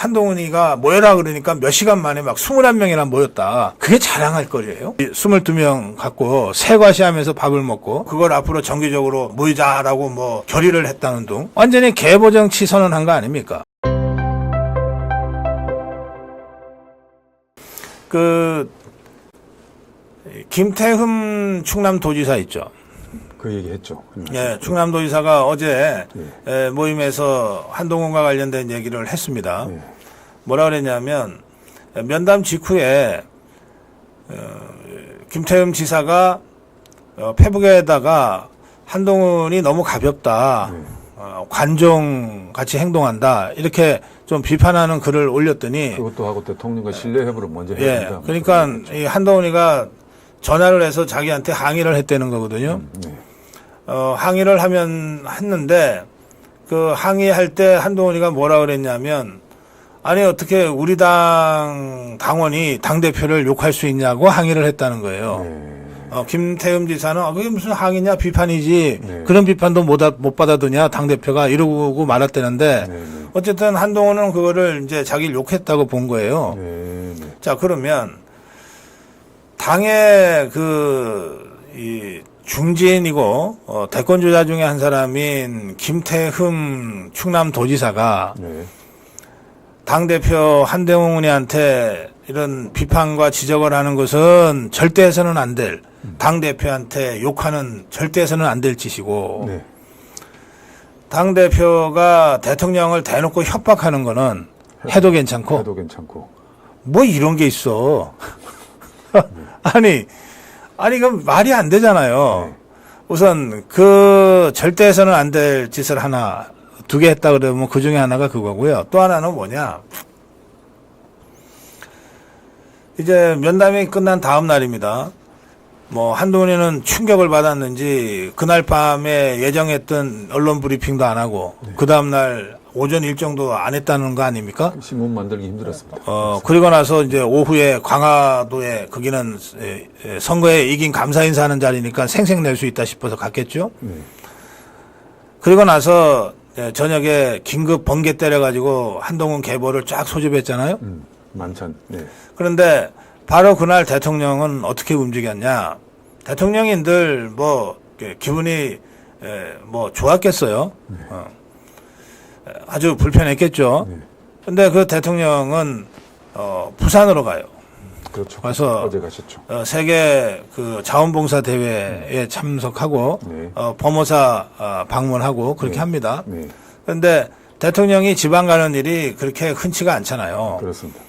한동훈이가 모여라 그러니까 몇 시간 만에 막 21명이나 모였다. 그게 자랑할 거리예요. 22명 갖고 새과시하면서 밥을 먹고 그걸 앞으로 정기적으로 모이자라고 뭐 결의를 했다는 둥. 완전히 계보정치 선언한 거 아닙니까? 김태흠 충남도지사 있죠. 그 얘기 했죠. 예, 충남도지사가 어제 모임에서 한동훈과 관련된 얘기를 했습니다. 뭐라 그랬냐면 면담 직후에 김태흠 지사가 페북에다가 한동훈이 너무 가볍다. 관종같이 행동한다. 이렇게 좀 비판하는 글을 올렸더니 그것도 하고 대통령과 신뢰 회복을 먼저 해야 된다. 그러니까 이 한동훈이가 전화를 해서 자기한테 항의를 했다는 거거든요. 항의를 했는데 그 항의할 때 한동훈이가 뭐라 그랬냐면 아니 어떻게 우리 당 당원이 당대표를 욕할 수 있냐고 항의를 했다는 거예요. 김태흠 지사는 그게 무슨 항의냐 비판이지 그런 비판도 못 받아두냐 당대표가 이러고 말았다는데 어쨌든 한동훈은 그거를 이제 자기를 욕했다고 본 거예요. 자 그러면 당의 이 중진이고 대권 주자 중에 한 사람인 김태흠 충남도지사가 당대표 한동훈이한테 이런 비판과 지적을 하는 것은 절대 해서는 안 될, 당대표한테 욕하는 절대 해서는 안 될 짓이고 당대표가 대통령을 대놓고 협박하는 거는 해도 괜찮고 뭐 이런 게 있어. 아니 그 말이 안 되잖아요. 우선 그 절대 해서는 안 될 짓을 두 개 했다 그러면 그 중에 하나가 그거고요. 또 하나는 뭐냐. 이제 면담이 끝난 다음 날입니다. 뭐 한동훈이는 충격을 받았는지 그날 밤에 예정했던 언론 브리핑도 안 하고 그 다음 날 오전 일정도 안 했다는 거 아닙니까? 신문 만들기 힘들었습니다. 그리고 나서 이제 오후에 광화도에 거기는 선거에 이긴 감사 인사하는 자리니까 생색낼 수 있다 싶어서 갔겠죠. 그리고 나서 저녁에 긴급 번개 때려가지고 한동훈 계보를 쫙 소집했잖아요. 만찬. 그런데 바로 그날 대통령은 어떻게 움직였냐? 대통령이 늘 뭐 기분이 뭐 좋았겠어요. 아주 불편했겠죠. 근데 그 대통령은 부산으로 가요. 그렇죠. 그래서 어제 가셨죠. 세계 그 자원봉사 대회에 참석하고 범호사 방문하고 그렇게 합니다. 그런데 대통령이 지방 가는 일이 그렇게 흔치가 않잖아요. 그렇습니다.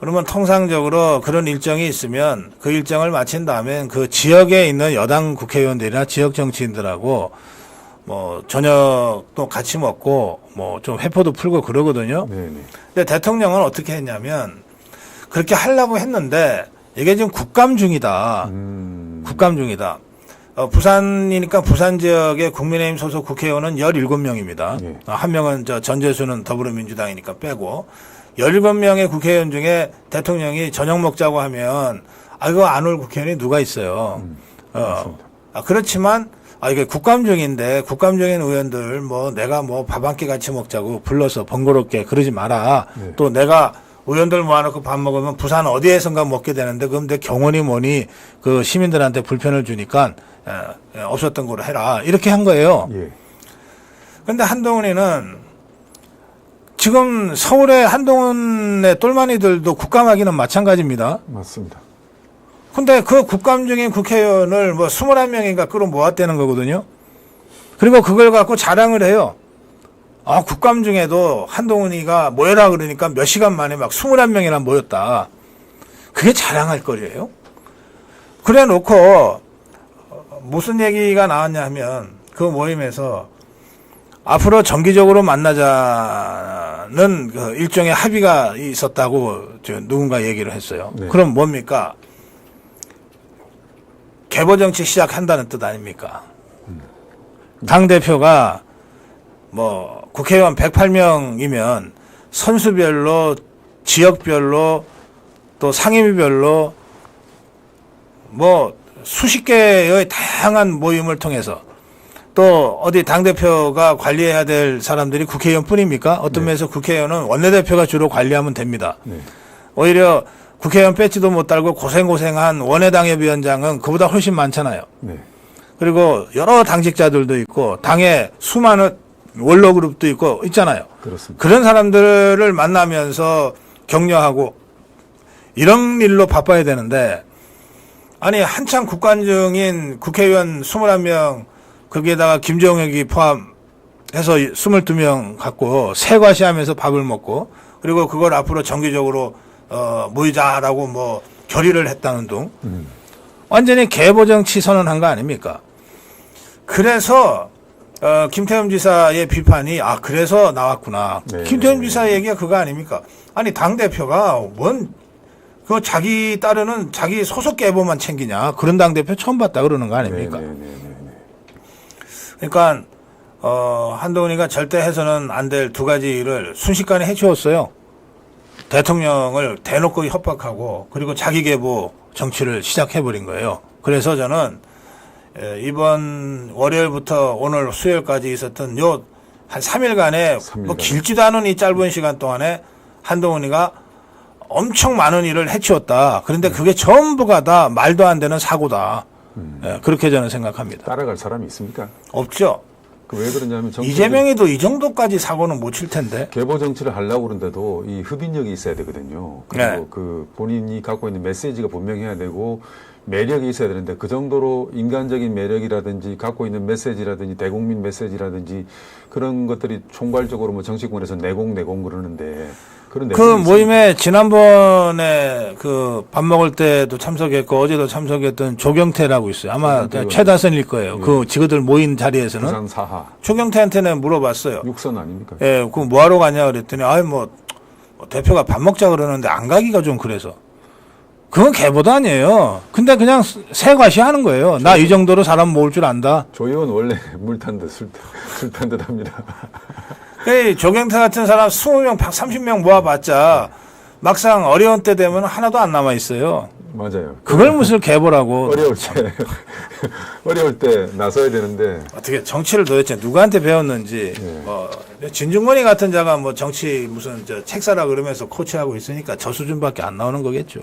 그러면 통상적으로 그런 일정이 있으면 그 일정을 마친 다음에 그 지역에 있는 여당 국회의원들이나 지역 정치인들하고 뭐 저녁도 같이 먹고 뭐 좀 회포도 풀고 그러거든요. 근데 대통령은 어떻게 했냐면 그렇게 하려고 했는데 이게 지금 국감 중이다. 국감 중이다. 부산이니까 부산 지역의 국민의힘 소속 국회의원은 17명입니다. 한 명은 전재수는 더불어민주당이니까 빼고 17명의 국회의원 중에 대통령이 저녁 먹자고 하면 그거 안 올 국회의원이 누가 있어요. 그렇지만 이게 국감 중인데 국감 중인 의원들 뭐 내가 뭐 밥 한 끼 같이 먹자고 불러서 번거롭게 그러지 마라. 또 내가 의원들 모아놓고 밥 먹으면 부산 어디에선가 먹게 되는데 그럼 내 경원이 뭐니 그 시민들한테 불편을 주니까 없었던 거로 해라. 이렇게 한 거예요. 그런데 한동훈이는 지금 서울의 한동훈의 똘마니들도 국감하기는 마찬가지입니다. 맞습니다. 근데 그 국감 중인 국회의원을 뭐 21명인가 끌어모았다는 거거든요. 그리고 그걸 갖고 자랑을 해요. 국감 중에도 한동훈이가 모여라 그러니까 몇 시간 만에 막 21명이나 모였다. 그게 자랑할 거리예요. 그래 놓고 무슨 얘기가 나왔냐 하면 그 모임에서 앞으로 정기적으로 만나자는 그 일종의 합의가 있었다고 누군가 얘기를 했어요. 그럼 뭡니까? 계보정치 시작한다는 뜻 아닙니까? 당대표가 뭐 국회의원 108명이면 선수별로 지역별로 또 상임위별로 뭐 수십 개의 다양한 모임을 통해서 또 또 어디 당대표가 관리해야 될 사람들이 국회의원 뿐입니까? 어떤 면에서 국회의원은 원내대표가 주로 관리하면 됩니다. 오히려 국회의원 배지도 못 달고 고생한 원외당협위원장은 그보다 훨씬 많잖아요. 그리고 여러 당직자들도 있고 당에 수많은 원로그룹도 있고 있잖아요. 그렇습니다. 그런 사람들을 만나면서 격려하고 이런 일로 바빠야 되는데 아니 한창 국관중인 국회의원 21명 거기에다가 김정혁이 포함해서 22명 갖고 세과시하면서 밥을 먹고 그리고 그걸 앞으로 정기적으로 모이자라고 뭐 결의를 했다는 둥 완전히 계보정치 선언한 거 아닙니까? 그래서 김태흠 지사의 비판이 그래서 나왔구나. 네. 김태흠 지사 얘기가 그거 아닙니까? 아니 당대표가 그 자기 따르는 자기 소속 계보만 챙기냐. 그런 당대표 처음 봤다 그러는 거 아닙니까? 그러니까 한동훈이가 절대 해서는 안 될 두 가지 일을 순식간에 해치웠어요. 대통령을 대놓고 협박하고 그리고 자기 계보 정치를 시작해버린 거예요. 그래서 저는 이번 월요일부터 오늘 수요일까지 있었던 한 3일간에 뭐 길지도 않은 이 짧은 시간 동안에 한동훈이가 엄청 많은 일을 해치웠다. 그런데 그게 전부가 다 말도 안 되는 사고다. 그렇게 저는 생각합니다. 따라갈 사람이 있습니까? 없죠. 왜 그러냐면 이재명이도 이 정도까지 사고는 못 칠 텐데. 계보 정치를 하려고 그러는데도 이 흡인력이 있어야 되거든요. 그리고 그 본인이 갖고 있는 메시지가 분명해야 되고 매력이 있어야 되는데 그 정도로 인간적인 매력이라든지 갖고 있는 메시지라든지 대국민 메시지라든지 그런 것들이 총괄적으로 뭐 정치권에서 내공 그러는데 그런 그 모임에 지난번에 그 밥 먹을 때도 참석했고 어제도 참석했던 조경태라고 있어요. 아마 최다선일 거예요. 그 직원들 모인 자리에서는 부산 사하 조경태한테는 물어봤어요. 육선 아닙니까? 예, 그 뭐하러 가냐 그랬더니 뭐 대표가 밥 먹자 그러는데 안 가기가 좀 그래서. 그건 개보도 아니에요. 근데 그냥 새과시 하는 거예요. 나 이 정도로 사람 모을 줄 안다. 조 의원 원래 물 탄 듯 술 탄 듯 합니다. 조경태 같은 사람 20명, 30명 모아봤자 막상 어려운 때 되면 하나도 안 남아 있어요. 맞아요. 그걸 무슨 개보라고. 어려울 때 나서야 되는데. 어떻게 정치를 도대체 누구한테 배웠는지. 진중권이 같은 자가 뭐 정치 무슨 책 사라 그러면서 코치하고 있으니까 저 수준밖에 안 나오는 거겠죠.